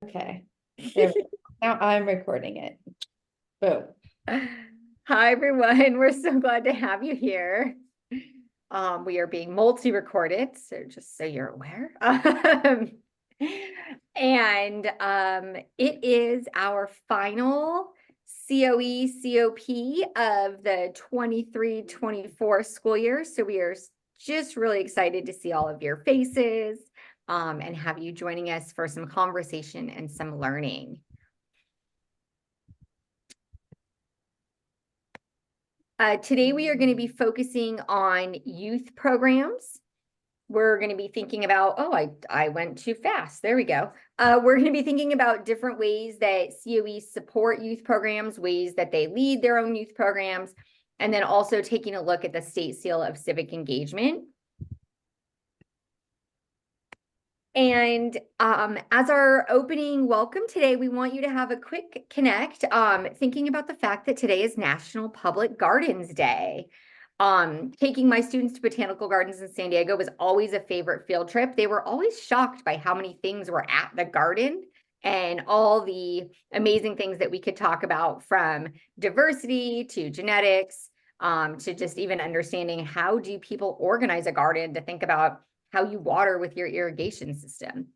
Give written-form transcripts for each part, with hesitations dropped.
Okay. There we go. Now I'm recording it. Boom. Hi, everyone. We're so glad to have you here. We are being multi-recorded, so just so you're aware. It is our final COE COP of the 23-24 school year. So we are just really excited to see all of your faces and have you joining us for some conversation and some learning. Today, we are going to be focusing on youth programs. We're going to be thinking about, I went too fast. There we go. We're going to be thinking about different ways that COEs support youth programs, ways that they lead their own youth programs, and then also taking a look at the State Seal of Civic Engagement. And as our opening welcome today, we want you to have a quick connect, thinking about the fact that today is National Public Gardens Day. Taking my students to botanical gardens in San Diego was always a favorite field trip. They were always shocked by how many things were at the garden and all the amazing things that we could talk about, from diversity to genetics, to just even understanding how do people organize a garden, to think about how you water with your irrigation system.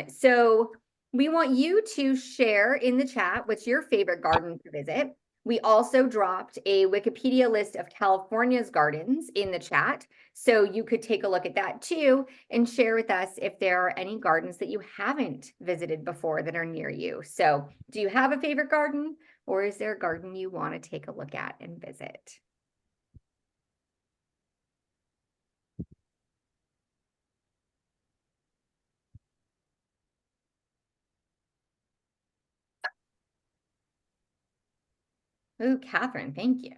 So we want you to share in the chat what's your favorite garden to visit. We also dropped a Wikipedia list of California's gardens in the chat, so you could take a look at that too and share with us if there are any gardens that you haven't visited before that are near you. So do you have a favorite garden, or is there a garden you want to take a look at and visit? Oh, Catherine, thank you.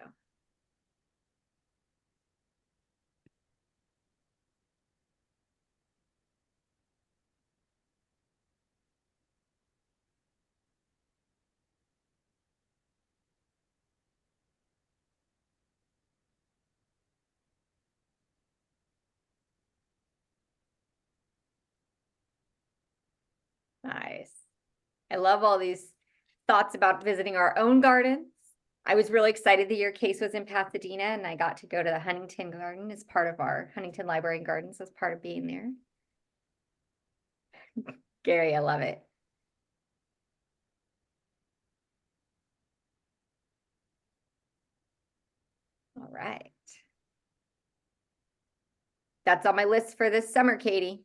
Nice. I love all these thoughts about visiting our own gardens. I was really excited that your case was in Pasadena, and I got to go to the Huntington Garden as part of our Huntington Library and Gardens as part of being there. Gary, I love it. All right. That's on my list for this summer, Katie.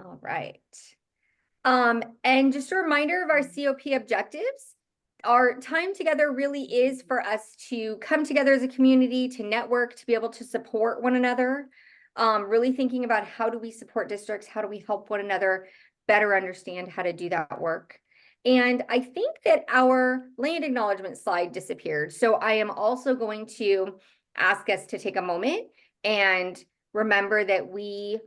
All right. And just a reminder of our COP objectives. Our time together really is for us to come together as a community, to network, to be able to support one another. Really thinking about how do we support districts, how do we help one another better understand how to do that work. And I think that our land acknowledgement slide disappeared. So I am also going to ask us to take a moment and remember that we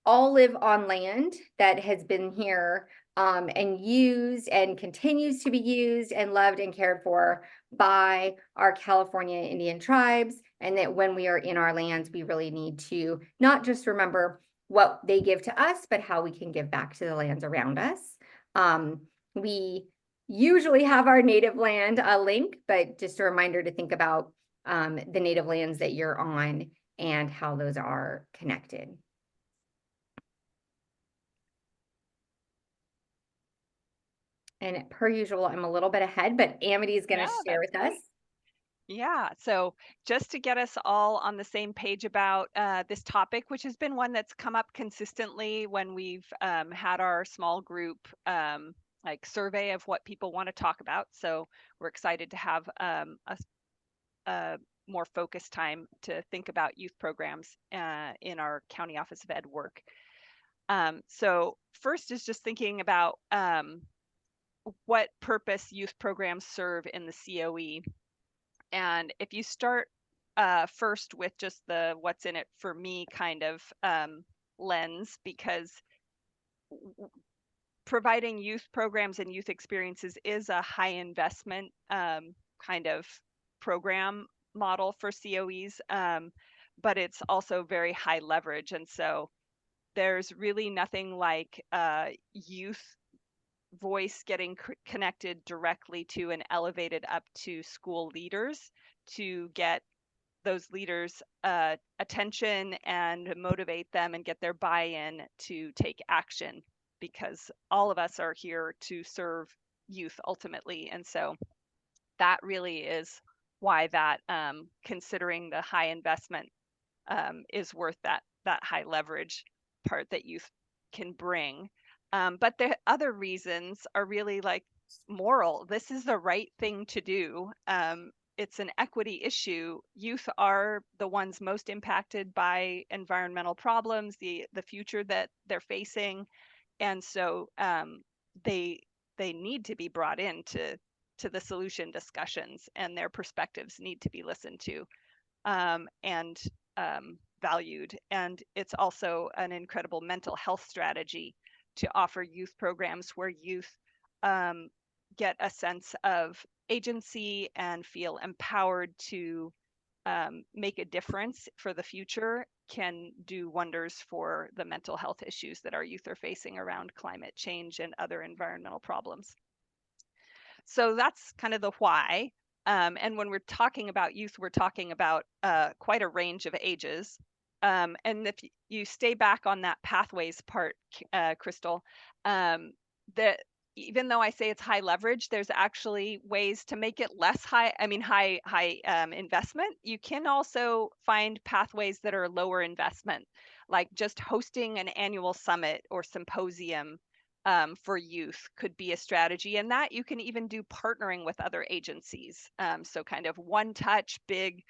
all live on land that has been here and used and continues to be used and loved and cared for by our California Indian tribes. And that when we are in our lands, we really need to not just remember what they give to us, but how we can give back to the lands around us. We usually have our native land link, but just a reminder to think about the native lands that you're on and how those are connected. And per usual, I'm a little bit ahead, but Amity is going to share with us. Yeah, so just to get us all on the same page about this topic, which has been one that's come up consistently when we've had our small group like survey of what people want to talk about. So we're excited to have a more focused time to think about youth programs in our County Office of Ed work. So first is just thinking about what purpose youth programs serve in the COE. And if you start first with just the what's in it for me kind of lens, because providing youth programs and youth experiences is a high investment kind of program. model for COEs, but it's also very high leverage. And so there's really nothing like youth voice getting connected directly to and elevated up to school leaders to get those leaders attention and motivate them and get their buy-in to take action, because all of us are here to serve youth ultimately. And so that really is why that considering the high investment is worth that high leverage part that youth can bring. But the other reasons are really like moral. This is the right thing to do. It's an equity issue. Youth are the ones most impacted by environmental problems, the future that they're facing, and so they need to be brought into the solution discussions, and their perspectives need to be listened to and valued. And it's also an incredible mental health strategy to offer youth programs where youth get a sense of agency and feel empowered to make a difference for the future, can do wonders for the mental health issues that our youth are facing around climate change and other environmental problems. So that's kind of the why. And when we're talking about youth, we're talking about quite a range of ages. And if you stay back on that pathways part, Crystal, that even though I say it's high leverage, there's actually ways to make it less high. I mean, high investment. You can also find pathways that are lower investment, like just hosting an annual summit or symposium for youth could be a strategy. And that you can even do partnering with other agencies. So kind of one touch big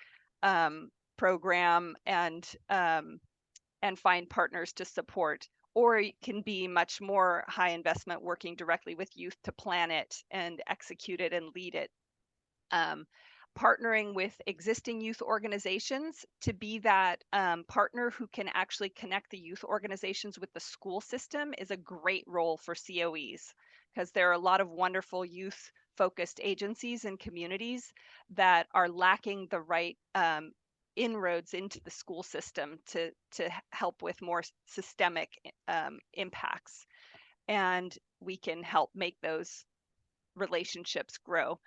program and find partners to support. Or it can be much more high investment, working directly with youth to plan it and execute it and lead it. Partnering with existing youth organizations to be that partner who can actually connect the youth organizations with the school system is a great role for COEs, because there are a lot of wonderful youth focused agencies and communities that are lacking the right inroads into the school system to help with more systemic impacts. And we can help make those relationships grow.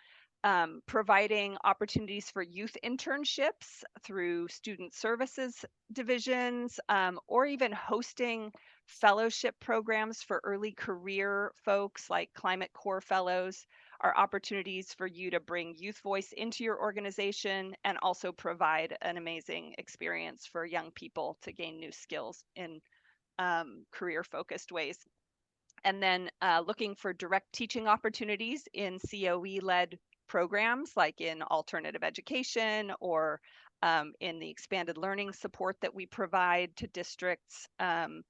Providing opportunities for youth internships through student services divisions, or even hosting fellowship programs for early career folks like Climate Core Fellows, are opportunities for you to bring youth voice into your organization and also provide an amazing experience for young people to gain new skills in career focused ways. And then looking for direct teaching opportunities in COE-led programs, like in alternative education or in the expanded learning support that we provide to districts and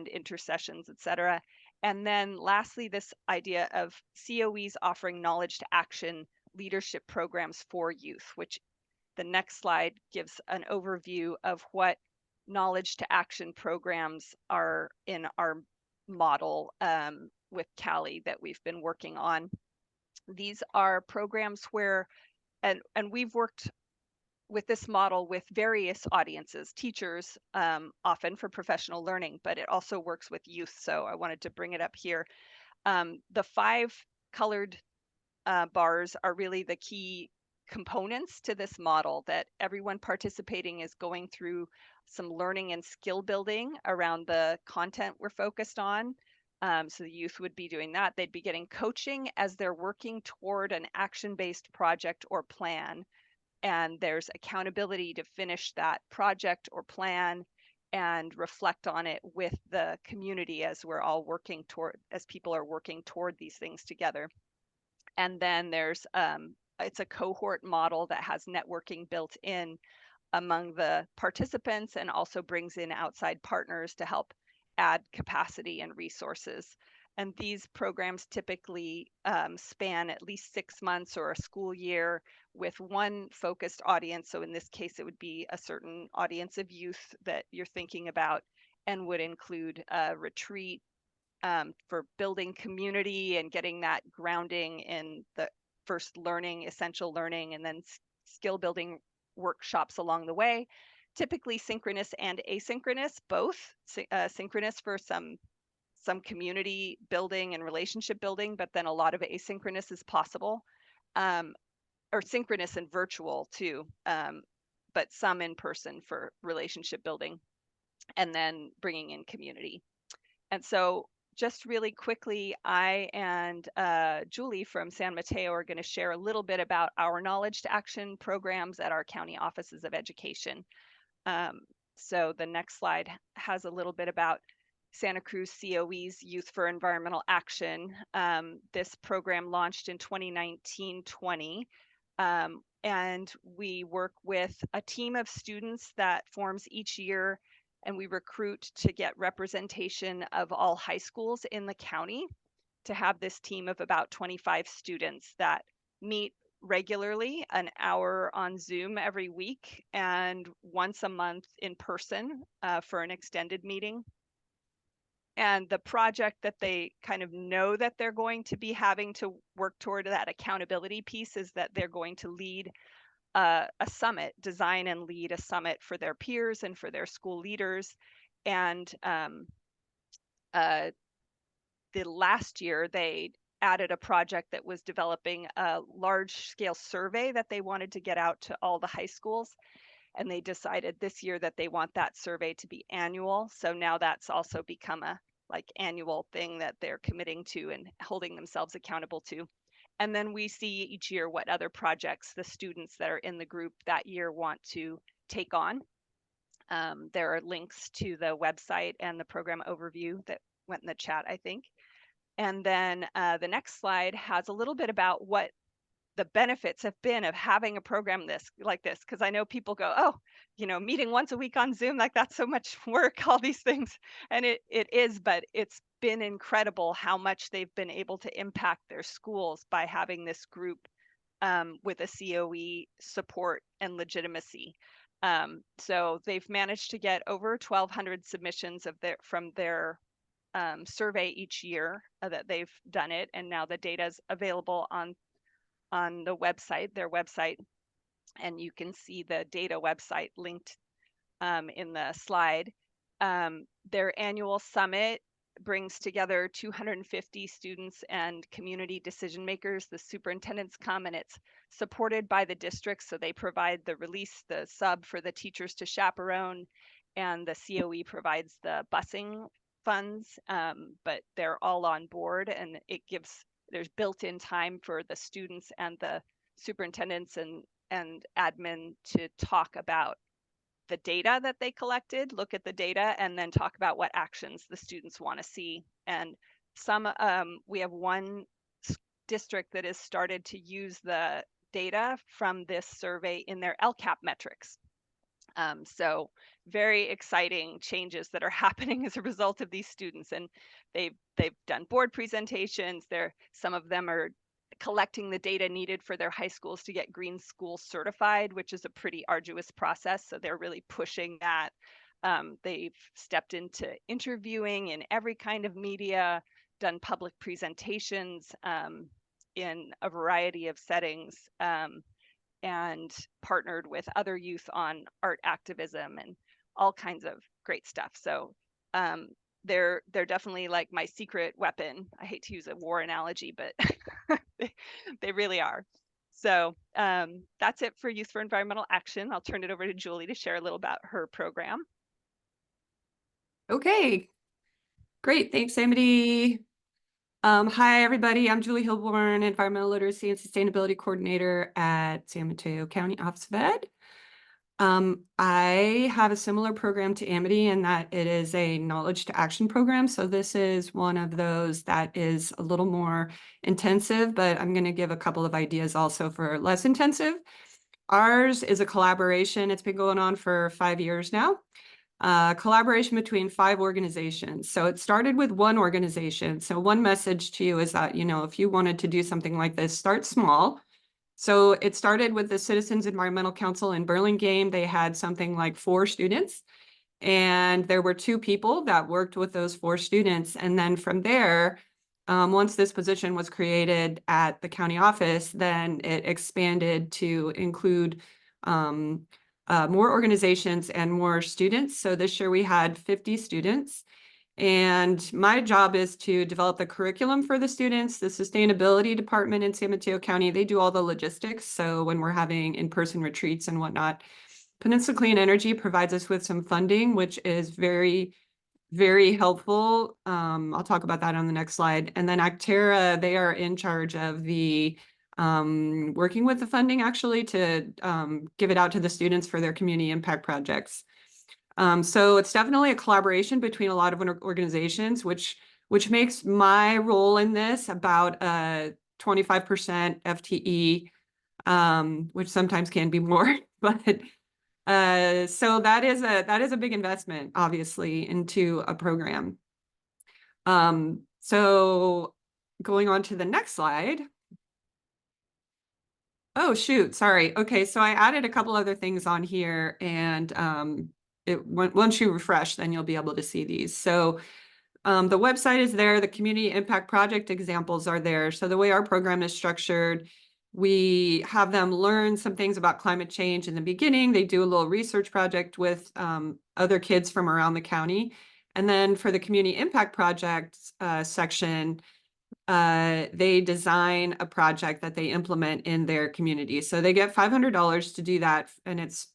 intersessions, et cetera. And then lastly, this idea of COEs offering knowledge to action leadership programs for youth, which the next slide gives an overview of what knowledge to action programs are in our model with Callie that we've been working on. These are programs where, and we've worked with this model with various audiences, teachers, often for professional learning, but it also works with youth. So I wanted to bring it up here. The 5 colored bars are really the key components to this model, that everyone participating is going through some learning and skill building around the content we're focused on. So the youth would be doing that. They'd be getting coaching as they're working toward an action-based project or plan. And there's accountability to finish that project or plan and reflect on it with the community as we're all working toward, as people are working toward these things together. And then there's it's a cohort model that has networking built in among the participants and also brings in outside partners to help add capacity and resources. And these programs typically span at least 6 months or a school year with one focused audience. So in this case, it would be a certain audience of youth that you're thinking about, and would include a retreat for building community and getting that grounding in the first learning, essential learning, and then skill building workshops along the way, typically synchronous and asynchronous, both. Synchronous for some community building and relationship building, but then a lot of asynchronous is possible, or synchronous and virtual too, but some in person for relationship building, and then bringing in community. And so just really quickly, I and Julie from San Mateo are going to share a little bit about our knowledge to action programs at our county offices of education. So the next slide has a little bit about Santa Cruz COEs Youth for Environmental Action. This program launched in 2019-20, and we work with a team of students that forms each year, and we recruit to get representation of all high schools in the county to have this team of about 25 students that meet regularly, an hour on Zoom every week, and once a month in person for an extended meeting. And the project that they kind of know that they're going to be having to work toward, that accountability piece, is that they're going to lead a summit, design and lead a summit for their peers and for their school leaders. And the last year they added a project that was developing a large scale survey that they wanted to get out to all the high schools. And they decided this year that they want that survey to be annual. So now that's also become a annual thing that they're committing to and holding themselves accountable to. And then we see each year what other projects the students that are in the group that year want to take on. There are links to the website and the program overview that went in the chat, I think. And then the next slide has a little bit about what the benefits have been of having a program like this, because I know people go, oh, meeting once a week on Zoom, that's so much work, all these things. And it is, but it's been incredible how much they've been able to impact their schools by having this group with a COE support and legitimacy. So they've managed to get over 1,200 submissions from their survey each year that they've done it, and now the data is available on the website, their website, and you can see the data website linked in the slide. Their annual summit brings together 250 students and community decision makers. The superintendents come, and it's supported by the district, so they provide the release, the sub for the teachers to chaperone, and the COE provides the busing funds, but they're all on board, and there's built-in time for the students and the superintendents and admin to talk about the data that they collected, look at the data, and then talk about what actions the students want to see. And we have one district that has started to use the data from this survey in their LCAP metrics. So very exciting changes that are happening as a result of these students, and they've done board presentations. Some of them are collecting the data needed for their high schools to get green school certified, which is a pretty arduous process. So they're really pushing that. They've stepped into interviewing in every kind of media, done public presentations in a variety of settings, and partnered with other youth on art activism and all kinds of great stuff. So they're definitely like my secret weapon. I hate to use a war analogy, but they really are. So that's it for Youth for Environmental Action. I'll turn it over to Julie to share a little about her program. Okay, great. Thanks, Amity. Hi, everybody. I'm Julie Hilborn, Environmental Literacy and Sustainability Coordinator at San Mateo County Office of Ed. I have a similar program to Amity in that it is a knowledge to action program. So this is one of those that is a little more intensive, but I'm going to give a couple of ideas also for less intensive. Ours is a collaboration. It's been going on for 5 years now. Collaboration between 5 organizations. So it started with one organization. So one message to you is that, if you wanted to do something like this, start small. So it started with the Citizens Environmental Council in Burlingame. They had something like 4 students, and there were 2 people that worked with those 4 students. And then from there, once this position was created at the county office, then it expanded to include more organizations and more students. So this year we had 50 students. And my job is to develop the curriculum for the students. The sustainability department in San Mateo County, they do all the logistics. So when we're having in-person retreats and whatnot, Peninsula Clean Energy provides us with some funding, which is very, very helpful. I'll talk about that on the next slide. And then Actera, they are in charge of the working with the funding actually to give it out to the students for their community impact projects. So it's definitely a collaboration between a lot of organizations, which makes my role in this about 25% FTE, which sometimes can be more, but so that is a big investment, obviously, into a program. So going on to the next slide. Oh, shoot, sorry. Okay, so I added a couple other things on here, and once you refresh, then you'll be able to see these. So the website is there. The community impact project examples are there. So the way our program is structured, we have them learn some things about climate change in the beginning. They do a little research project with other kids from around the county. And then for the community impact project section, they design a project that they implement in their community. So they get $500 to do that. And it's,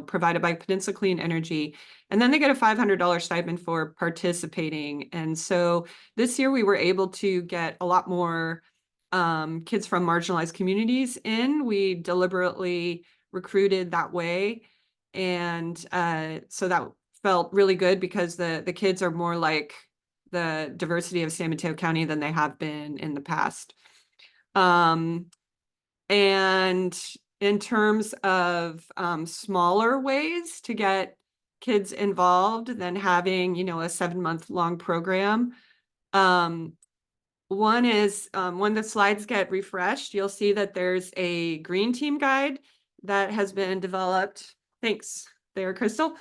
provided by Peninsula Clean Energy. And then they get a $500 stipend for participating. And so this year we were able to get a lot more kids from marginalized communities in. We deliberately recruited that way. And so that felt really good because the kids are more like the diversity of San Mateo County than they have been in the past. And in terms of smaller ways to get kids involved than having, a 7-month-long program, one is when the slides get refreshed, you'll see that there's a green team guide that has been developed. Thanks there, Crystal.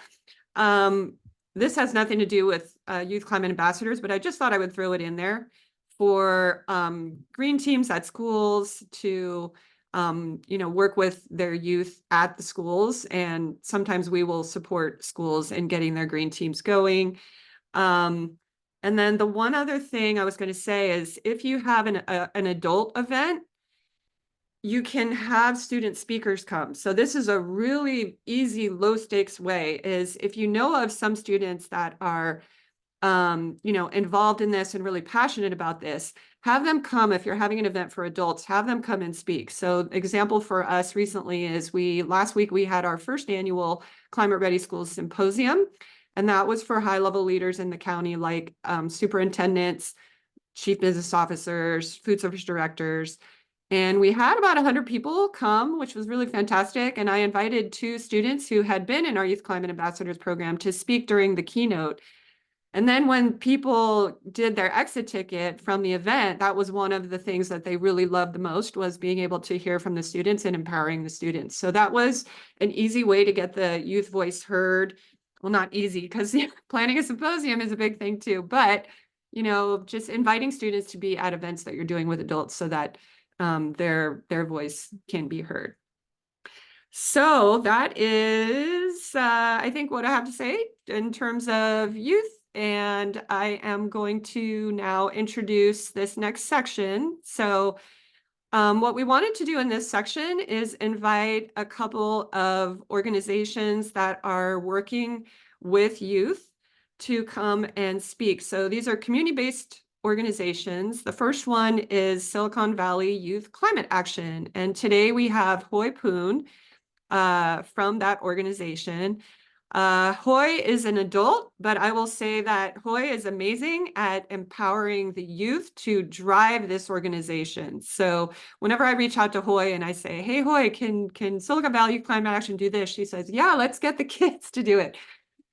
This has nothing to do with youth climate ambassadors, but I just thought I would throw it in there for green teams at schools to work with their youth at the schools. And sometimes we will support schools in getting their green teams going. And then the one other thing I was going to say is if you have an adult event, you can have student speakers come. So this is a really easy, low stakes way is if you know of some students that are, involved in this and really passionate about this, have them come. If you're having an event for adults, have them come and speak. So example for us recently is last week we had our first annual Climate Ready Schools Symposium. And that was for high level leaders in the county, like superintendents, chief business officers, food service directors. And we had about 100 people come, which was really fantastic. And I invited 2 students who had been in our Youth Climate Ambassadors program to speak during the keynote. And then when people did their exit ticket from the event, that was one of the things that they really loved the most was being able to hear from the students and empowering the students. So that was an easy way to get the youth voice heard. Well, not easy because planning a symposium is a big thing too, but just inviting students to be at events that you're doing with adults so that their voice can be heard. So that is, I think, what I have to say in terms of youth. And I am going to now introduce this next section. So what we wanted to do in this section is invite a couple of organizations that are working with youth to come and speak. So these are community-based organizations. The first one is Silicon Valley Youth Climate Action. And today we have Hoy Poon from that organization. Hoy is an adult, but I will say that Hoy is amazing at empowering the youth to drive this organization. So whenever I reach out to Hoy and I say, hey, Hoy, can Silicon Valley Youth Climate Action do this? She says, yeah, let's get the kids to do it.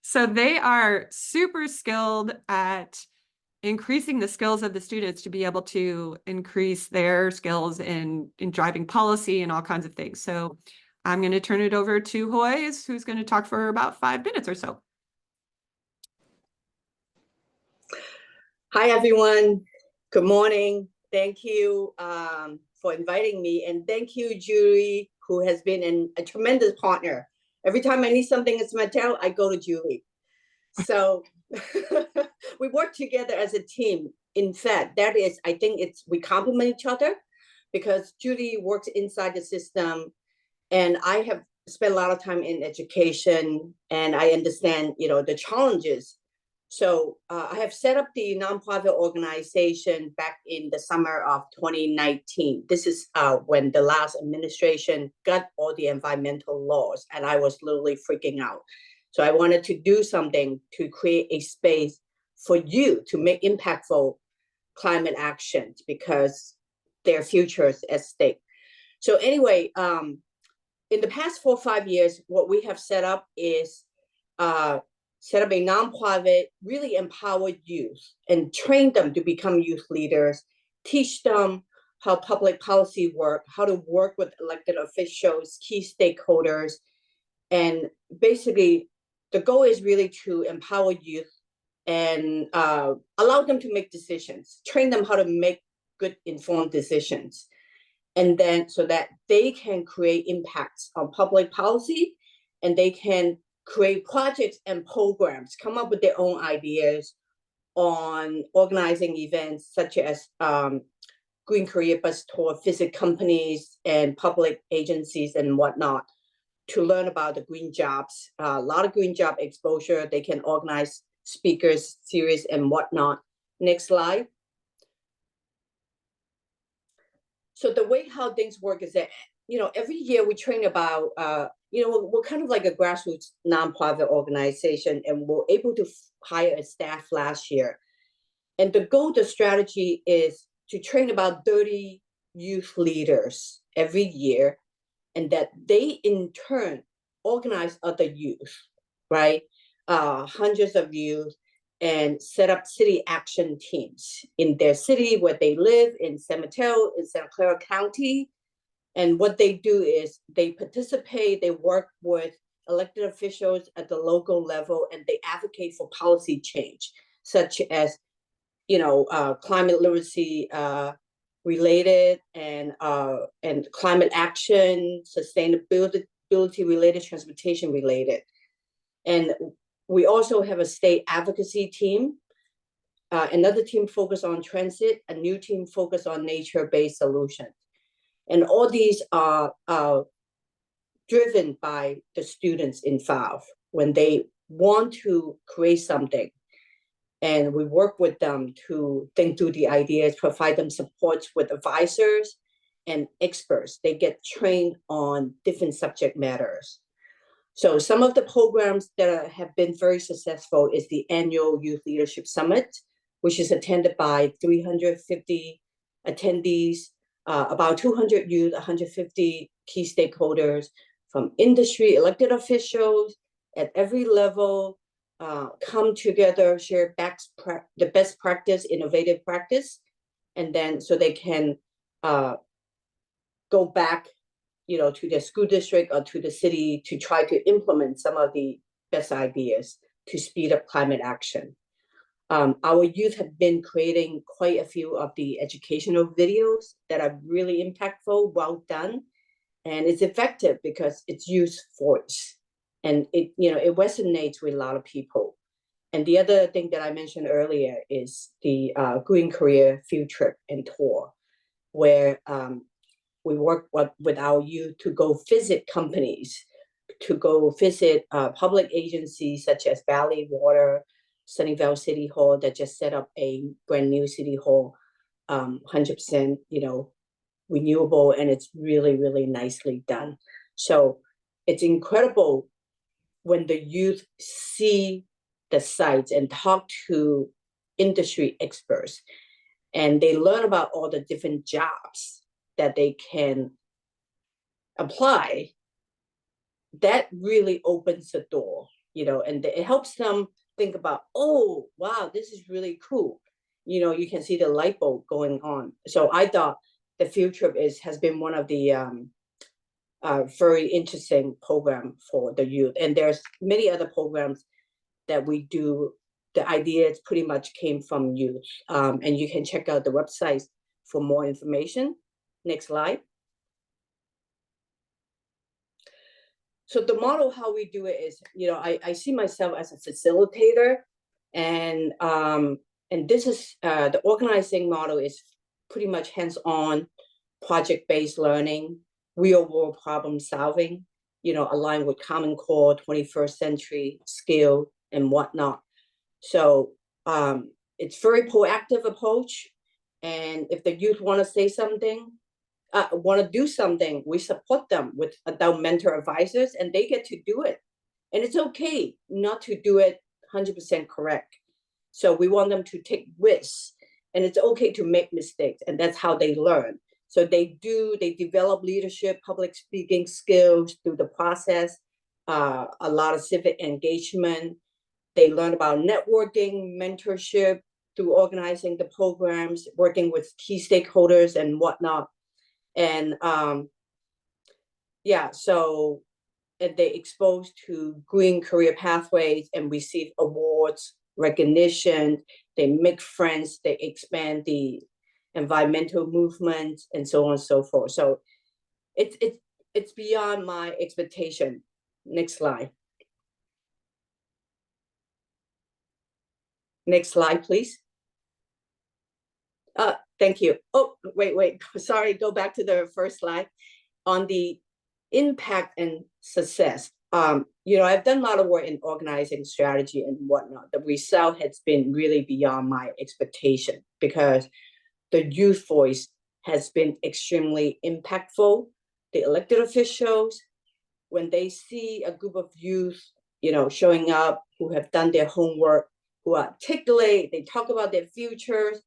So they are super skilled at increasing the skills of the students to be able to increase their skills in driving policy and all kinds of things. So I'm going to turn it over to Hoy, who's going to talk for about 5 minutes or so. Hi, everyone. Good morning. Thank you for inviting me. And thank you, Julie, who has been a tremendous partner. Every time I need something in Mattel, I go to Julie. So we work together as a team. In fact, that is, I think we complement each other because Julie works inside the system and I have spent a lot of time in education and I understand, the challenges. So I have set up the nonprofit organization back in the summer of 2019. This is when the last administration got all the environmental laws and I was literally freaking out. So I wanted to do something to create a space for you to make impactful climate actions because their future is at stake. So anyway, in the past 4 or 5 years, what we have set up is set up a nonprofit, really empower youth and train them to become youth leaders, teach them how public policy work, how to work with elected officials, key stakeholders. And basically, the goal is really to empower youth and allow them to make decisions, train them how to make good informed decisions. And then so that they can create impacts on public policy and they can create projects and programs, come up with their own ideas on organizing events such as Green Career Bus Tour, visit companies and public agencies and whatnot to learn about the green jobs, a lot of green job exposure. They can organize speakers, series and whatnot. Next slide. So the way how things work is that, every year we train about, we're kind of like a grassroots nonprofit organization and we're able to hire a staff last year. And the goal, the strategy is to train about 30 youth leaders every year and that they in turn organize other youth, right? Hundreds of youth and set up city action teams in their city where they live in San Mateo, in Santa Clara County. And what they do is they participate, they work with elected officials at the local level, and they advocate for policy change, such as, climate literacy related and climate action, sustainability related, transportation related. And we also have a state advocacy team, another team focused on transit, a new team focused on nature-based solutions. And all these are driven by the students involved when they want to create something. And we work with them to think through the ideas, provide them support with advisors and experts. They get trained on different subject matters. So some of the programs that have been very successful is the annual Youth Leadership Summit, which is attended by 350 attendees, about 200 youth, 150 key stakeholders from industry, elected officials at every level, come together, share the best practice, innovative practice, and then so they can go back to their school district or to the city to try to implement some of the best ideas to speed up climate action. Our youth have been creating quite a few of the educational videos that are really impactful, well done, and it's effective because it's youth voice, and it resonates with a lot of people. And the other thing that I mentioned earlier is the Green Career Field Trip and Tour, where we work with our youth to go visit companies, to go visit public agencies such as Valley Water, Sunnyvale City Hall that just set up a brand new city hall, 100% renewable, and it's really, really nicely done. So it's incredible when the youth see the sites and talk to industry experts, and they learn about all the different jobs that they can apply. That really opens the door, and it helps them think about, oh, wow, this is really cool. You can see the light bulb going on. So I thought the field trip has been one of the very interesting program for the youth. And there's many other programs that we do. The ideas pretty much came from youth. And you can check out the website for more information. Next slide. So the model, how we do it is, I see myself as a facilitator, and this is the organizing model is pretty much hands-on, project-based learning, real-world problem solving, aligned with Common Core, 21st century skill and whatnot. So it's very proactive approach, and if the youth want to say something, want to do something, we support them with adult mentor advisors, and they get to do it. And it's okay not to do it 100% correct. So we want them to take risks, and it's okay to make mistakes, and that's how they learn. So they develop leadership, public speaking skills through the process, a lot of civic engagement. They learn about networking, mentorship through organizing the programs, working with key stakeholders and whatnot. And so they exposed to green career pathways and receive awards, recognition. They make friends, they expand the environmental movement, and so on and so forth. So it's beyond my expectation. Next slide. Next slide, please. Thank you. Oh, wait. Sorry, go back to the first slide. On the impact and success, I've done a lot of work in organizing strategy and whatnot. The result has been really beyond my expectation, because the youth voice has been extremely impactful. The elected officials, when they see a group of youth, showing up, who have done their homework, who articulate, they talk about their futures,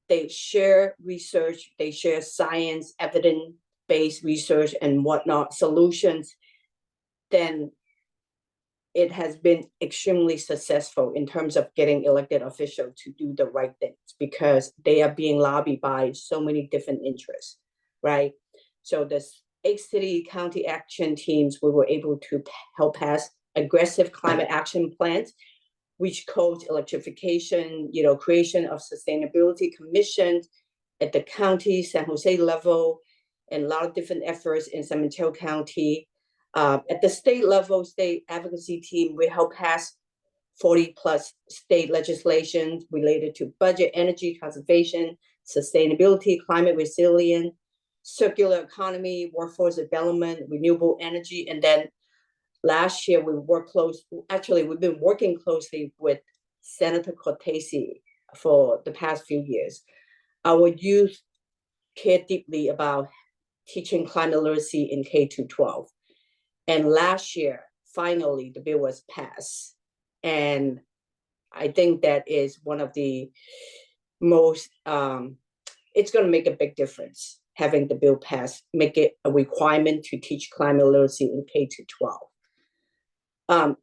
they share research, they share science, evidence-based research and whatnot, solutions, then it has been extremely successful in terms of getting elected officials to do the right things, because they are being lobbied by so many different interests, right? So the 8 city county action teams, we were able to help pass aggressive climate action plans, which codes electrification, creation of sustainability commissions at the county, San Jose level, and a lot of different efforts in San Mateo County. At the state level, state advocacy team, we help pass 40 plus state legislation related to budget, energy conservation, sustainability, climate resilience, circular economy, workforce development, renewable energy. And then last year, we've been working closely with Senator Cortese for the past few years. Our youth care deeply about teaching climate literacy in K-12. And last year, finally, the bill was passed. And I think that is one of the most, it's going to make a big difference, having the bill passed, make it a requirement to teach climate literacy in K-12.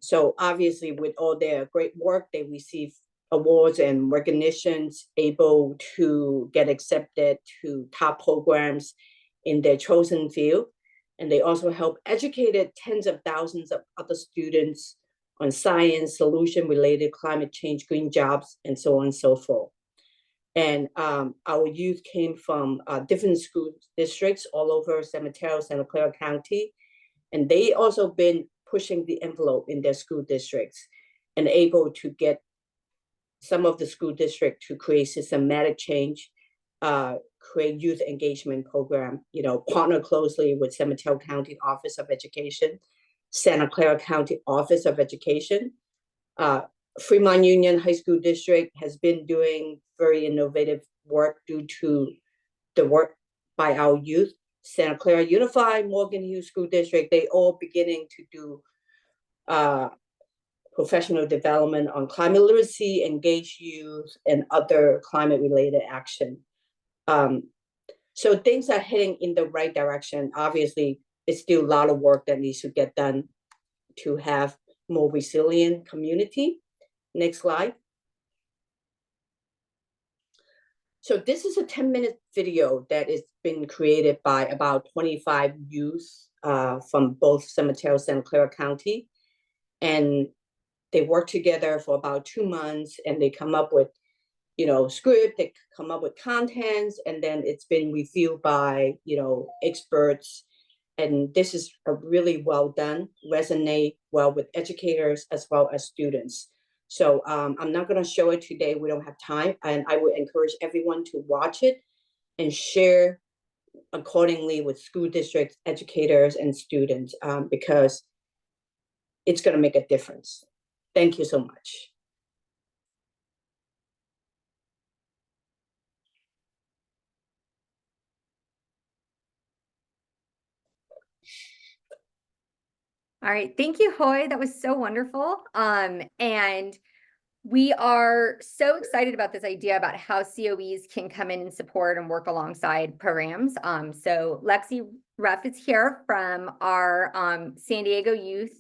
So obviously, with all their great work, they receive awards and recognitions, able to get accepted to top programs in their chosen field. And they also help educated tens of thousands of other students on science, solution-related climate change, green jobs, and so on and so forth. And our youth came from different school districts all over San Mateo, Santa Clara County. And they also been pushing the envelope in their school districts and able to get some of the school district to create systematic change, create youth engagement program, partner closely with San Mateo County Office of Education, Santa Clara County Office of Education. Fremont Union High School District has been doing very innovative work due to the work by our youth. Santa Clara Unified, Morgan Hill School District, they all beginning to do professional development on climate literacy, engage youth, and other climate-related action. So things are heading in the right direction. Obviously, it's still a lot of work that needs to get done to have more resilient community. Next slide. So this is a 10-minute video that is been created by about 25 youth from both San Mateo, Santa Clara County. And they work together for about 2 months, and they come up with, script, they come up with contents, and then it's been reviewed by, experts And this is a really well done, resonate well with educators as well as students. So I'm not going to show it today. We don't have time. And I would encourage everyone to watch it and share accordingly with school districts, educators, and students, because it's going to make a difference. Thank you so much. All right, thank you, Hoy. That was so wonderful. And we are so excited about this idea about how COEs can come in and support and work alongside programs. So Lexi Ruff is here from our San Diego Youth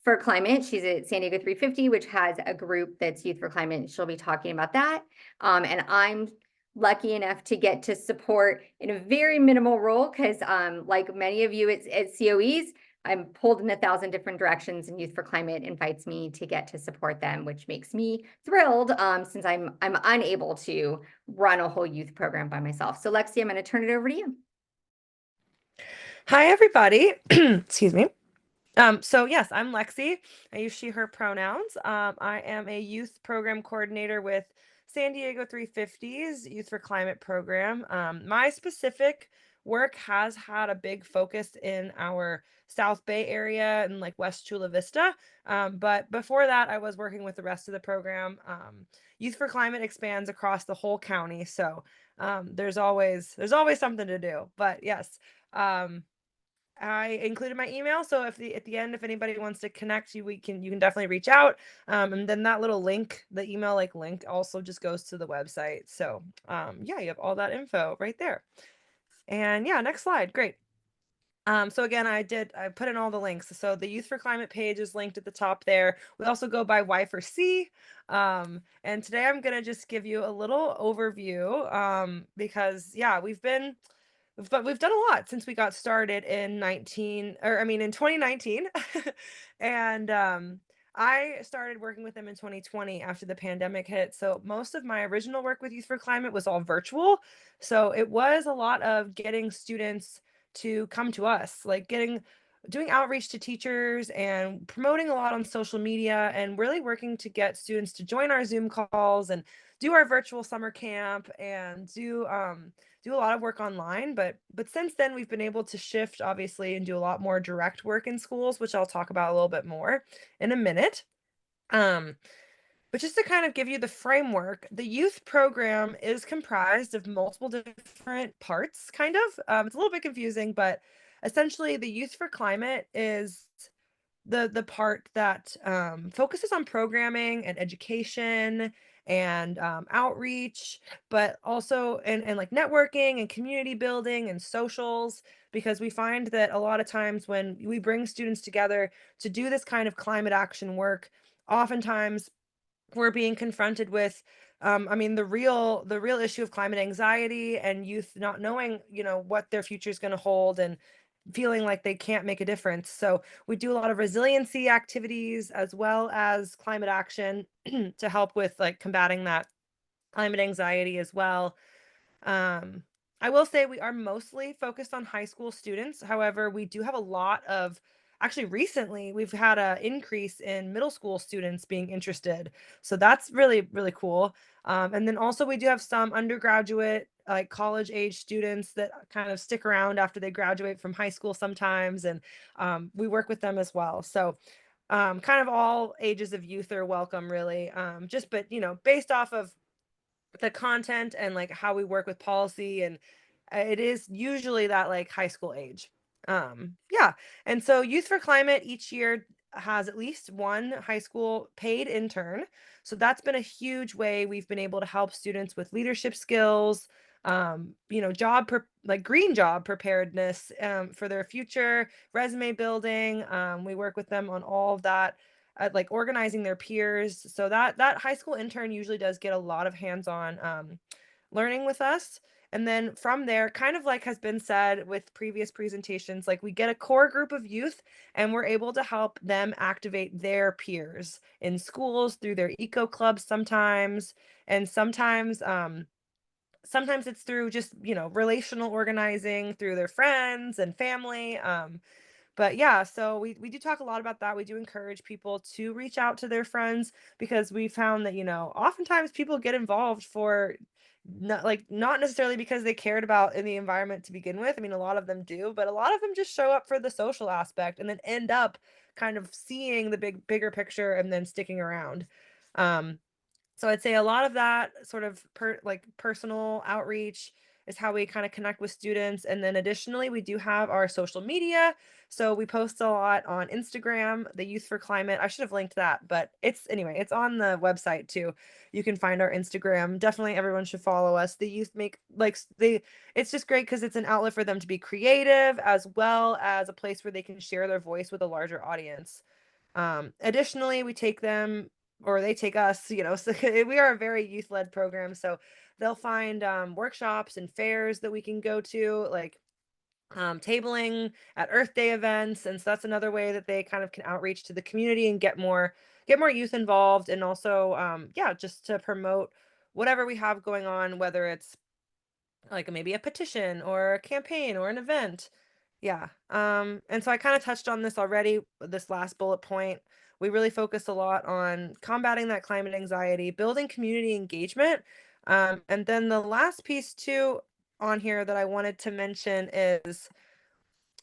for Climate. She's at San Diego 350, which has a group that's Youth for Climate. She'll be talking about that. And I'm lucky enough to get to support in a very minimal role because like many of you at COEs, I'm pulled in 1,000 different directions, and Youth for Climate invites me to get to support them, which makes me thrilled since I'm unable to run a whole youth program by myself. So Lexi, I'm going to turn it over to you. Hi, everybody. Excuse me. So yes, I'm Lexi. I use she, her pronouns. I am a youth program coordinator with San Diego 350's Youth for Climate program. My specific work has had a big focus in our South Bay area and like West Chula Vista. But before that, I was working with the rest of the program. Youth for Climate expands across the whole county, so there's always something to do. But yes. I included my email, so if at the end, if anybody wants to connect, you can definitely reach out. And then that little link, the email link, also just goes to the website. So yeah, you have all that info right there. And yeah, next slide, great. So again, I put in all the links. So the Youth for Climate page is linked at the top there. We also go by Y for C. And today I'm gonna just give you a little overview because yeah, we've done a lot since we got started in 2019. And I started working with them in 2020 after the pandemic hit. So most of my original work with Youth for Climate was all virtual. So it was a lot of getting students to come to us, like doing outreach to teachers and promoting a lot on social media and really working to get students to join our Zoom calls and do our virtual summer camp and do a lot of work online, but since then we've been able to shift obviously and do a lot more direct work in schools, which I'll talk about a little bit more in a minute. But just to kind of give you the framework, the youth program is comprised of multiple different parts, kind of. It's a little bit confusing, but essentially the Youth for Climate is the part that focuses on programming and education and outreach, but also and like networking and community building and socials, because we find that a lot of times when we bring students together to do this kind of climate action work, oftentimes we're being confronted with the real issue of climate anxiety and youth not knowing, what their future is going to hold and feeling like they can't make a difference. So we do a lot of resiliency activities as well as climate action to help with like combating that climate anxiety as well. I will say we are mostly focused on high school students. However, we do have a lot of, actually recently, we've had an increase in middle school students being interested. So that's really, really cool. And then also we do have some undergraduate, like college age students that kind of stick around after they graduate from high school sometimes. And we work with them as well. So kind of all ages of youth are welcome, really. But based off of the content and like how we work with policy, and it is usually that like high school age. Yeah. And so Youth for Climate each year has at least one high school paid intern. So that's been a huge way we've been able to help students with leadership skills, like green job preparedness for their future, resume building. We work with them on all of that, like organizing their peers. So that high school intern usually does get a lot of hands-on learning with us. And then from there, kind of like has been said with previous presentations, like we get a core group of youth and we're able to help them activate their peers in schools through their eco clubs sometimes. And sometimes sometimes it's through just, relational organizing through their friends and family. But yeah, so we do talk a lot about that. We do encourage people to reach out to their friends because we found that, oftentimes people get involved for not necessarily because they cared about in the environment to begin with. I mean, a lot of them do, but a lot of them just show up for the social aspect and then end up kind of seeing the bigger picture and then sticking around. Um, so I'd say a lot of that sort of personal outreach is how we kind of connect with students. And then additionally, we do have our social media. So we post a lot on Instagram, the Youth for Climate. I should have linked that, but it's on the website too. You can find our Instagram. Definitely everyone should follow us. The youth make it's just great because it's an outlet for them to be creative as well as a place where they can share their voice with a larger audience. Additionally, we take them or they take us, so we are a very youth-led program. So they'll find workshops and fairs that we can go to, like tabling at Earth Day events. And so that's another way that they kind of can outreach to the community and get more youth involved. And also, just to promote whatever we have going on, whether it's like maybe a petition or a campaign or an event. Yeah. And so I kind of touched on this already, this last bullet point. We really focus a lot on combating that climate anxiety, building community engagement. And then the last piece too on here that I wanted to mention is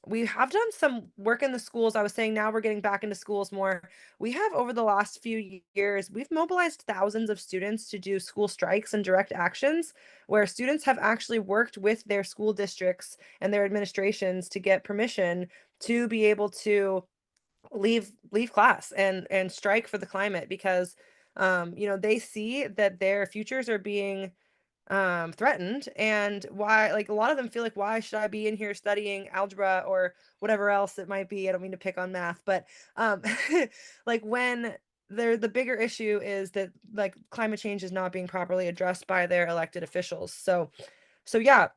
we have done some work in the schools. I was saying now we're getting back into schools more. We have over the last few years, we've mobilized thousands of students to do school strikes and direct actions where students have actually worked with their school districts and their administrations to get permission to be able to leave class and strike for the climate because they see that their futures are being threatened, and why, like, a lot of them feel like, why should I be in here studying algebra or whatever else it might be? I don't mean to pick on math, but um like when the bigger issue is that like climate change is not being properly addressed by their elected officials. So yeah,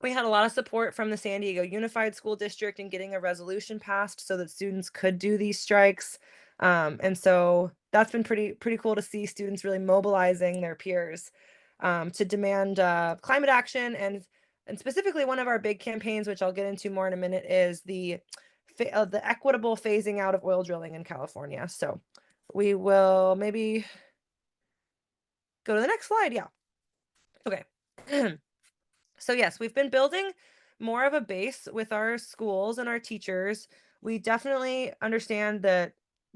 we had a lot of support from the San Diego Unified School District in getting a resolution passed so that students could do these strikes. And so that's been pretty cool to see students really mobilizing their peers to demand climate action. And specifically one of our big campaigns, which I'll get into more in a minute, is the equitable phasing out of oil drilling in California. So we will maybe go to the next slide. Yeah. Okay. So yes, we've been building more of a base with our schools and our teachers. We definitely understand that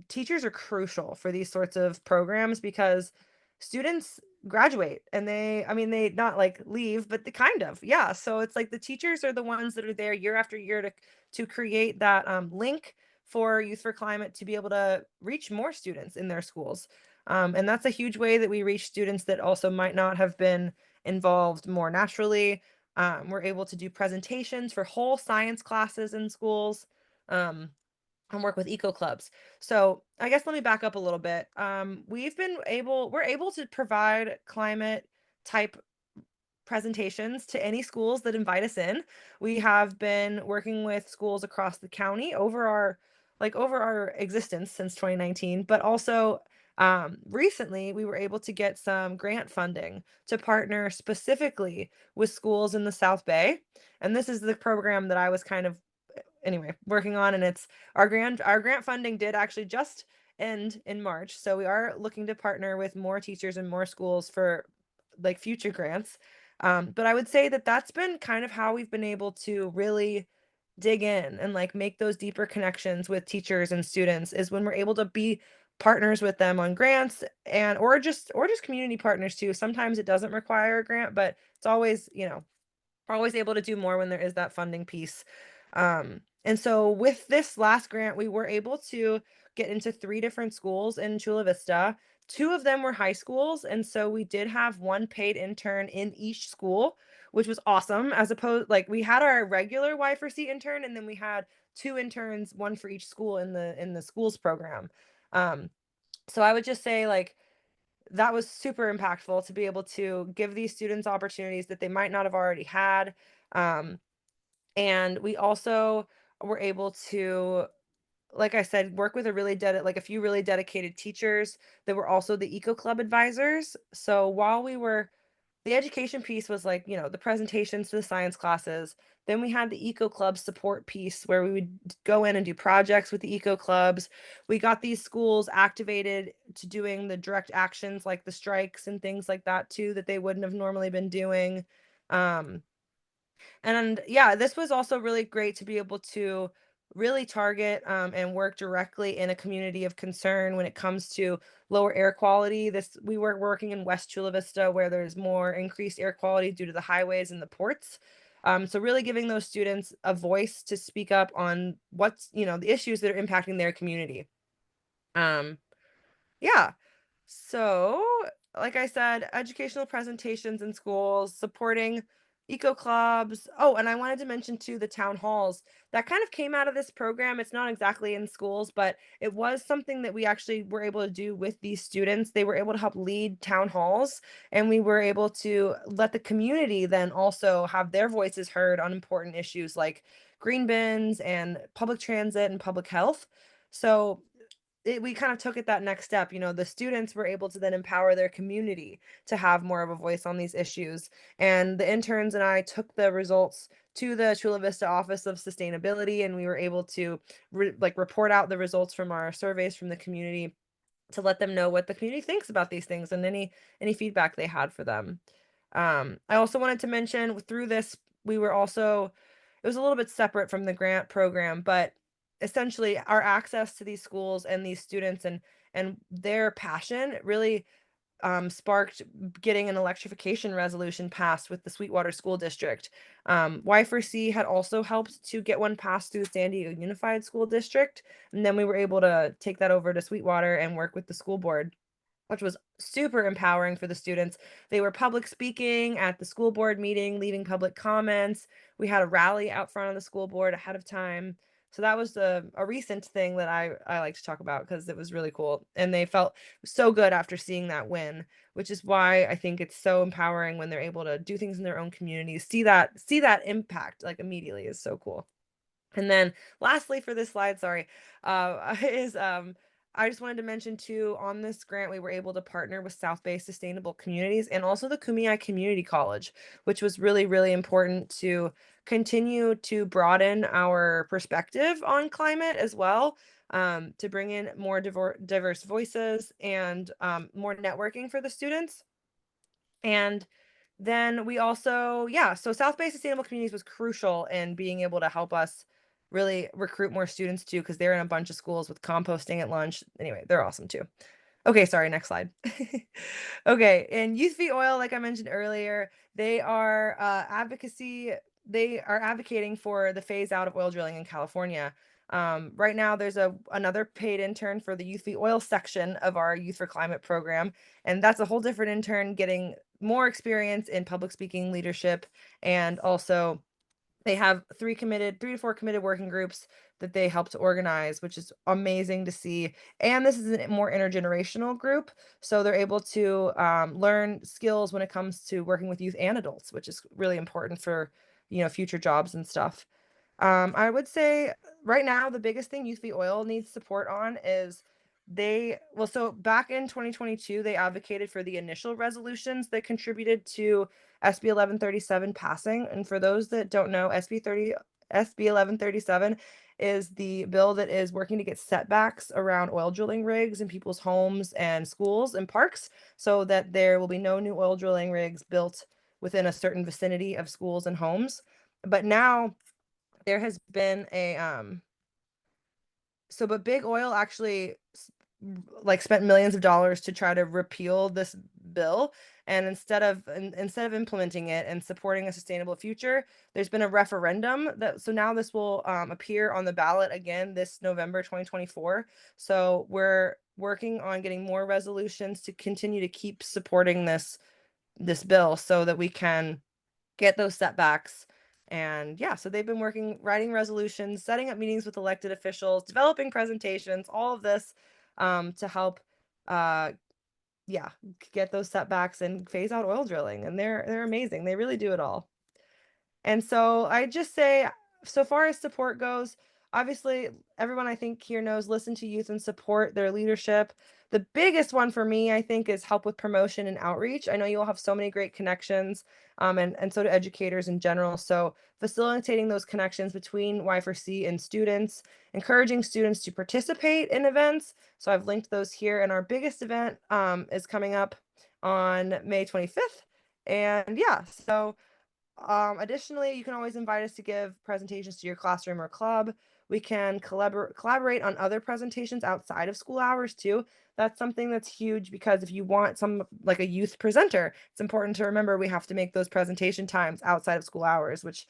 teachers are crucial for these sorts of programs because students graduate and they not like leave, but they kind of, yeah. So it's like the teachers are the ones that are there year after year to create that link for Youth for Climate to be able to reach more students in their schools. And that's a huge way that we reach students that also might not have been involved more naturally. We're able to do presentations for whole science classes in schools, and work with eco clubs. So I guess let me back up a little bit. We're able to provide climate type presentations to any schools that invite us in. We have been working with schools across the county over our existence since 2019, but also recently we were able to get some grant funding to partner specifically with schools in the South Bay. And this is the program that I was kind of anyway working on, and it's our grant funding did actually just end in March. So we are looking to partner with more teachers and more schools for like future grants. But I would say that that's been kind of how we've been able to really dig in and like make those deeper connections with teachers and students is when we're able to be partners with them on grants and or just community partners too. Sometimes it doesn't require a grant, but it's always, we're always able to do more when there is that funding piece. And so with this last grant, we were able to get into 3 different schools in Chula Vista. 2 of them were high schools, and so we did have one paid intern in each school, which was awesome. As opposed, like we had our regular Y4C intern, and then we had 2 interns, one for each school in the schools program. Um, so I would just say like that was super impactful to be able to give these students opportunities that they might not have already had. Um, and we also were able to, like I said, work with a few really dedicated teachers that were also the Eco Club advisors. So while we were the education piece was like, the presentations to the science classes. Then we had the eco club support piece where we would go in and do projects with the eco clubs. We got these schools activated to doing the direct actions like the strikes and things like that too, that they wouldn't have normally been doing. And yeah, this was also really great to be able to really target and work directly in a community of concern when it comes to lower air quality. We were working in West Chula Vista where there's more increased air quality due to the highways and the ports. So really giving those students a voice to speak up on what's, the issues that are impacting their community. Yeah. So, like I said, educational presentations in schools, supporting eco clubs. Oh, and I wanted to mention too the town halls that kind of came out of this program. It's not exactly in schools, but it was something that we actually were able to do with these students. They were able to help lead town halls, and we were able to let the community then also have their voices heard on important issues like green bins and public transit and public health. So we kind of took it that next step. The students were able to then empower their community to have more of a voice on these issues. And the interns and I took the results to the Chula Vista Office of Sustainability, and we were able to report out the results from our surveys from the community to let them know what the community thinks about these things and any feedback they had for them. I also wanted to mention through this, we were also, it was a little bit separate from the grant program, but essentially our access to these schools and these students and their passion really sparked getting an electrification resolution passed with the Sweetwater School District. Y4C had also helped to get one passed through the San Diego Unified School District, and then we were able to take that over to Sweetwater and work with the school board, which was super empowering for the students. They were public speaking at the school board meeting, leaving public comments. We had a rally out front of the school board ahead of time. So that was a recent thing that I like to talk about because it was really cool. And they felt so good after seeing that win, which is why I think it's so empowering when they're able to do things in their own communities. See that impact like immediately is so cool. And then lastly for this slide, sorry, is I just wanted to mention too, on this grant, we were able to partner with South Bay Sustainable Communities and also the Kumeyaay Community College, which was really, really important to continue to broaden our perspective on climate as well, to bring in more diverse voices and more networking for the students. And then we also, yeah, so South Bay Sustainable Communities was crucial in being able to help us really recruit more students too, because they're in a bunch of schools with composting at lunch. Anyway, they're awesome too. Okay, sorry, next slide. Okay, and Youth v Oil, like I mentioned earlier, they are advocating for the phase out of oil drilling in California. Right now, there's another paid intern for the Youth v Oil section of our Youth for Climate program, and that's a whole different intern getting more experience in public speaking, leadership, and also they have 3 to 4 committed working groups that they help to organize, which is amazing to see. And this is a more intergenerational group, so they're able to learn skills when it comes to working with youth and adults, which is really important for future jobs and stuff. I would say right now the biggest thing Youth v Oil needs support on is so back in 2022 they advocated for the initial resolutions that contributed to SB 1137 passing. And for those that don't know, SB 1137 is the bill that is working to get setbacks around oil drilling rigs in people's homes and schools and parks so that there will be no new oil drilling rigs built within a certain vicinity of schools and homes. But now there has been but big oil actually spent millions of dollars to try to repeal this bill, and instead of implementing it and supporting a sustainable future, there's been a referendum so now this will appear on the ballot again this November 2024. So we're working on getting more resolutions to continue to keep supporting this bill so that we can get those setbacks. And yeah, so they've been writing resolutions, setting up meetings with elected officials, developing presentations, all of this to help get those setbacks and phase out oil drilling. And they're amazing. They really do it all. And so I just say, so far as support goes, obviously everyone I think here knows listen to youth and support their leadership. The biggest one for me, I think, is help with promotion and outreach. I know you all have so many great connections, and so do educators in general. So facilitating those connections between Y4C and students, encouraging students to participate in events. So I've linked those here, and our biggest event is coming up on May 25th. And yeah, so additionally, you can always invite us to give presentations to your classroom or club. We can collaborate on other presentations outside of school hours too. That's something that's huge, because if you want some like a youth presenter, it's important to remember we have to make those presentation times outside of school hours, which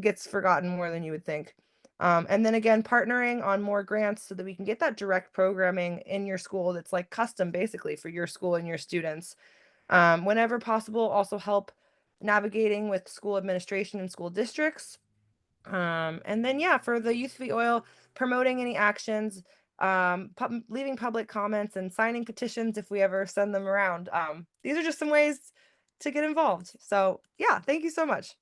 gets forgotten more than you would think. And then again, partnering on more grants so that we can get that direct programming in your school that's like custom basically for your school and your students. Whenever possible, also help navigating with school administration and school districts. And then, yeah, for the Youth v Oil, promoting any actions, leaving public comments and signing petitions if we ever send them around. These are just some ways to get involved. So yeah, thank you so much.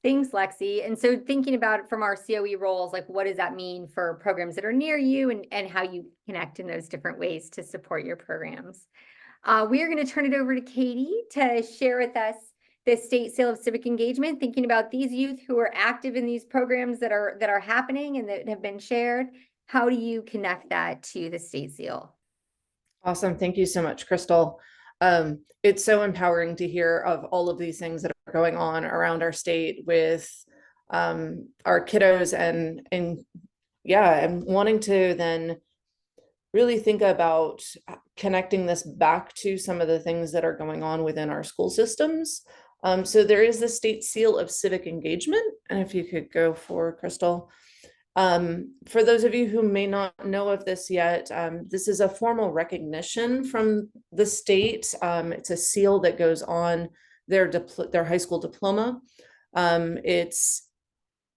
Thanks, Lexi. And so thinking about it from our COE roles, like what does that mean for programs that are near you, and how you connect in those different ways to support your programs? We are going to turn it over to Katie to share with us the state seal of civic engagement, thinking about these youth who are active in these programs that are happening and that have been shared. How do you connect that to the state seal? Awesome. Thank you so much, Crystal. It's so empowering to hear of all of these things that are going on around our state with our kiddos, and yeah, and wanting to then really think about connecting this back to some of the things that are going on within our school systems. So there is the state seal of civic engagement, and if you could go for Crystal. For those of you who may not know of this yet, this is a formal recognition from the state. It's a seal that goes on their high school diploma. It's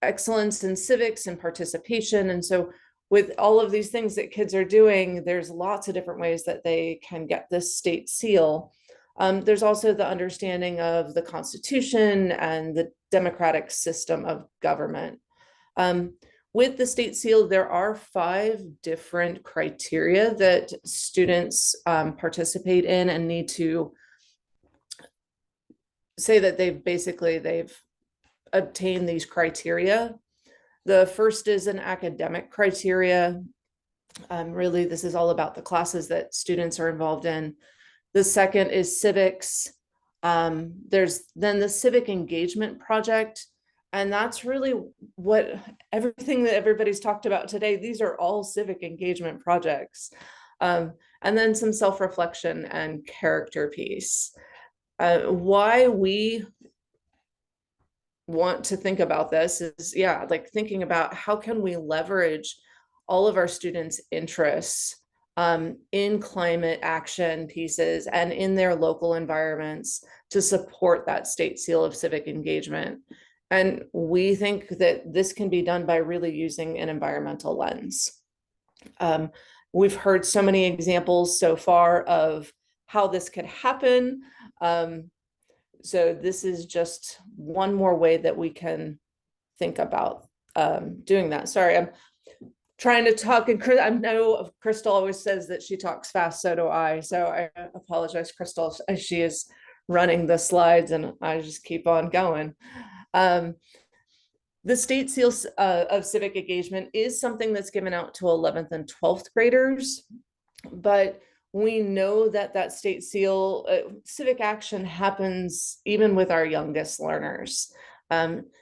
excellence in civics and participation. And so with all of these things that kids are doing, there's lots of different ways that they can get this state seal. There's also the understanding of the Constitution and the democratic system of government. With the state seal, there are 5 different criteria that students participate in and need to say that they've obtained these criteria. The first is an academic criteria. Really, this is all about the classes that students are involved in. The second is civics. There's then the civic engagement project. And that's really what everything that everybody's talked about today, these are all civic engagement projects. And then some self-reflection and character piece. Why we want to think about this is, yeah, like thinking about how can we leverage all of our students' interests in climate action pieces and in their local environments to support that state seal of civic engagement. And we think that this can be done by really using an environmental lens. We've heard so many examples so far of how this could happen. So this is just one more way that we can think about doing that. Sorry, I'm trying to talk, and I know Crystal always says that she talks fast, so do I. So I apologize, Crystal, as she is running the slides and I just keep on going. The state seal of civic engagement is something that's given out to 11th and 12th graders, but we know that that state seal, civic action happens even with our youngest learners.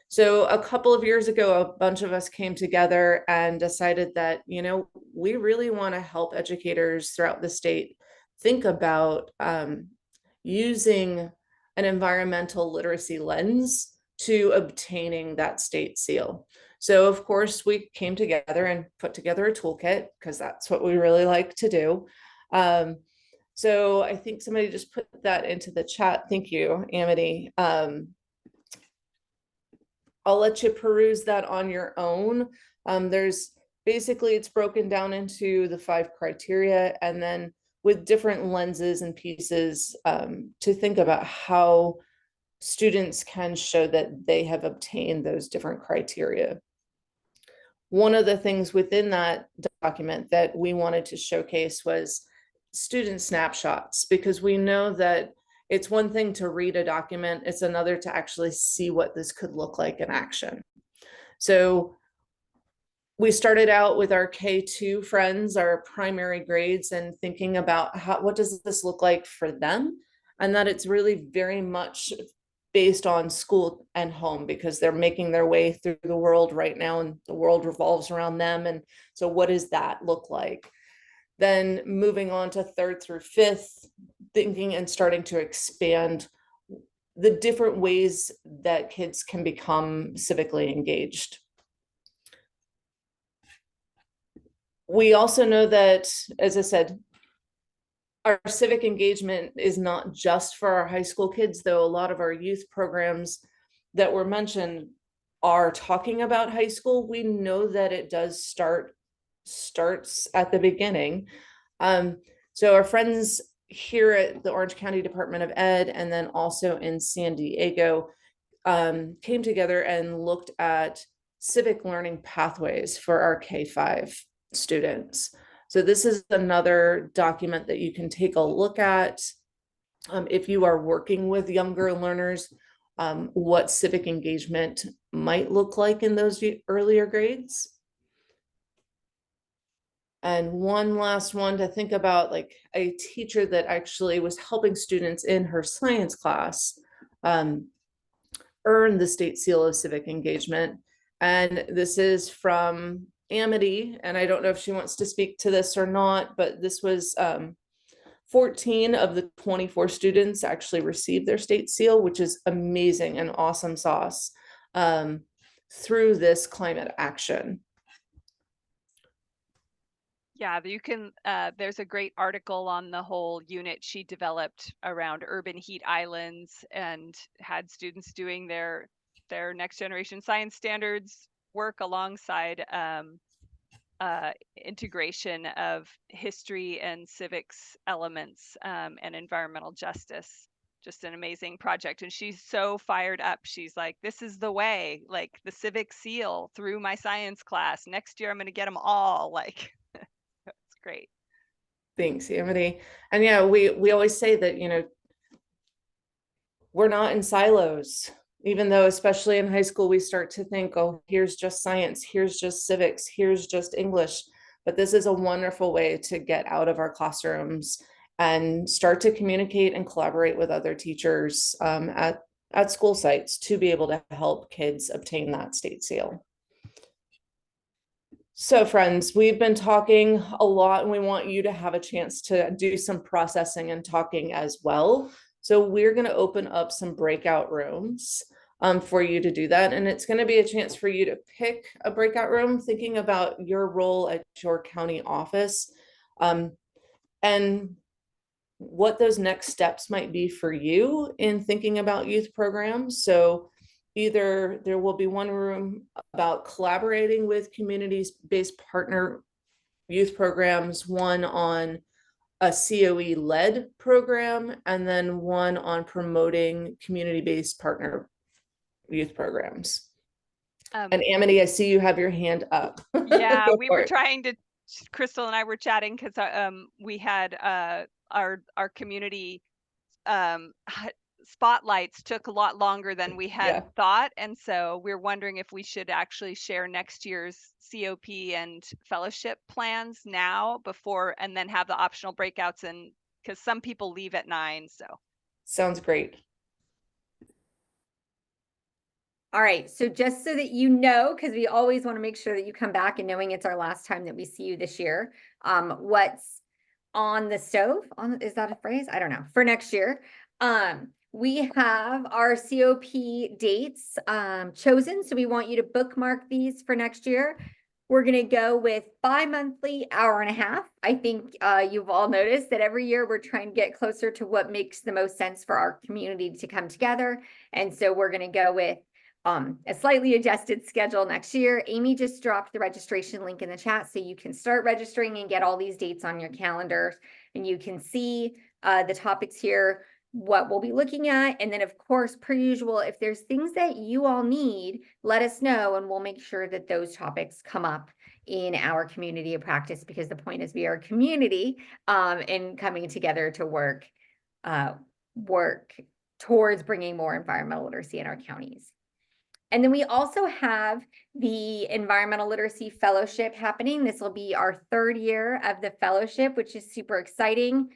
So a couple of years ago, a bunch of us came together and decided that, you know, we really want to help educators throughout the state think about using an environmental literacy lens to obtaining that state seal. So of course we came together and put together a toolkit because that's what we really like to do. So I think somebody just put that into the chat. Thank you, Amity. I'll let you peruse that on your own. There's basically, it's broken down into the 5 criteria and then with different lenses and pieces to think about how students can show that they have obtained those different criteria. one of the things within that document that we wanted to showcase was student snapshots, because we know that it's one thing to read a document, it's another to actually see what this could look like in action. So we started out with our K2 friends, our primary grades, and thinking about what does this look like for them, and that it's really very much based on school and home, because they're making their way through the world right now and the world revolves around them. And so what does that look like? Then moving on to 3rd through 5th, thinking and starting to expand the different ways that kids can become civically engaged. We also know that, as I said, our civic engagement is not just for our high school kids, though a lot of our youth programs that were mentioned are talking about high school. We know that it does starts at the beginning. So our friends here at the Orange County Department of Ed, and then also in San Diego, came together and looked at civic learning pathways for our K-5 students. So this is another document that you can take a look at if you are working with younger learners, what civic engagement might look like in those earlier grades. And one last one to think about, like a teacher that actually was helping students in her science class earn the state seal of civic engagement. And this is from Amity, and I don't know if she wants to speak to this or not, but this was 14 of the 24 students actually received their state seal, which is amazing and awesome sauce through this climate action. Yeah, you can, there's a great article on the whole unit she developed around urban heat islands, and had students doing their next generation science standards work alongside integration of history and civics elements and environmental justice. Just an amazing project. And she's so fired up. She's like, this is the way, like the civic seal through my science class. Next year, I'm going to get them all. Like, it's great. Thanks, Amity. And yeah, we always say that, you know, we're not in silos, even though especially in high school, we start to think, oh, here's just science, here's just civics, here's just English. But this is a wonderful way to get out of our classrooms and start to communicate and collaborate with other teachers at school sites to be able to help kids obtain that state seal. So friends, we've been talking a lot, and we want you to have a chance to do some processing and talking as well. So we're going to open up some breakout rooms for you to do that. And it's going to be a chance for you to pick a breakout room, thinking about your role at your county office and what those next steps might be for you in thinking about youth programs. So either there will be one room about collaborating with communities-based partner youth programs, one on a COE-led program, and then one on promoting community-based partner youth programs. And Amity, I see you have your hand up. Yeah, we were trying to, Crystal and I were chatting because we had our community spotlights took a lot longer than we had thought, and so we're wondering if we should actually share next year's COP and fellowship plans now before, and then have the optional breakouts, and because some people leave at 9. So sounds great. All right, so just so that you know, because we always want to make sure that you come back and knowing it's our last time that we see you this year, what's on the stove, is that a phrase? I don't know, for next year. We have our COP dates chosen, so we want you to bookmark these for next year. We're going to go with bi-monthly, hour and a half. I think you've all noticed that every year we're trying to get closer to what makes the most sense for our community to come together. And so we're going to go with a slightly adjusted schedule next year. Amy just dropped the registration link in the chat, so you can start registering and get all these dates on your calendars, and you can see the topics here. what we'll be looking at. And then of course, per usual, if there's things that you all need, let us know and we'll make sure that those topics come up in our community of practice, because the point is we are a community and coming together to work towards bringing more environmental literacy in our counties. And then we also have the Environmental Literacy Fellowship happening. This will be our 3rd year of the fellowship, which is super exciting.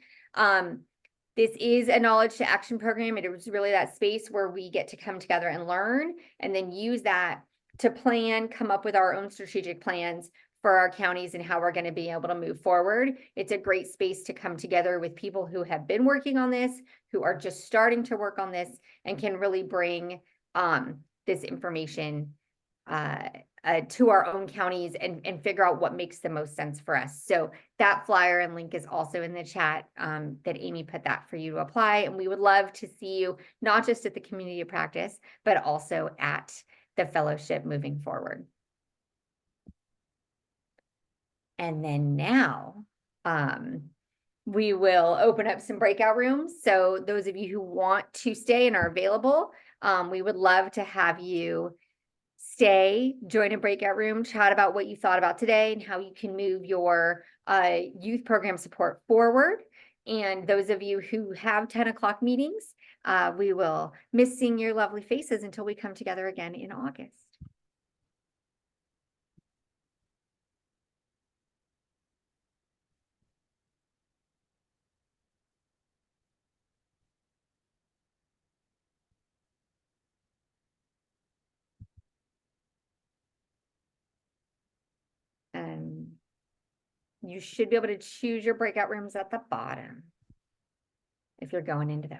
This is a knowledge to action program. It was really that space where we get to come together and learn, and then use that to plan, come up with our own strategic plans for our counties and how we're going to be able to move forward. It's a great space to come together with people who have been working on this, who are just starting to work on this, and can really bring this information to our own counties and figure out what makes the most sense for us. So that flyer and link is also in the chat that Amy put that for you to apply. And we would love to see you, not just at the community of practice, but also at the fellowship moving forward. And then now we will open up some breakout rooms. So those of you who want to stay and are available, we would love to have you stay, join a breakout room, chat about what you thought about today and how you can move your youth program support forward. And those of you who have 10 o'clock meetings, we will miss seeing your lovely faces until we come together again in August. You should be able to choose your breakout rooms at the bottom if you're going into those.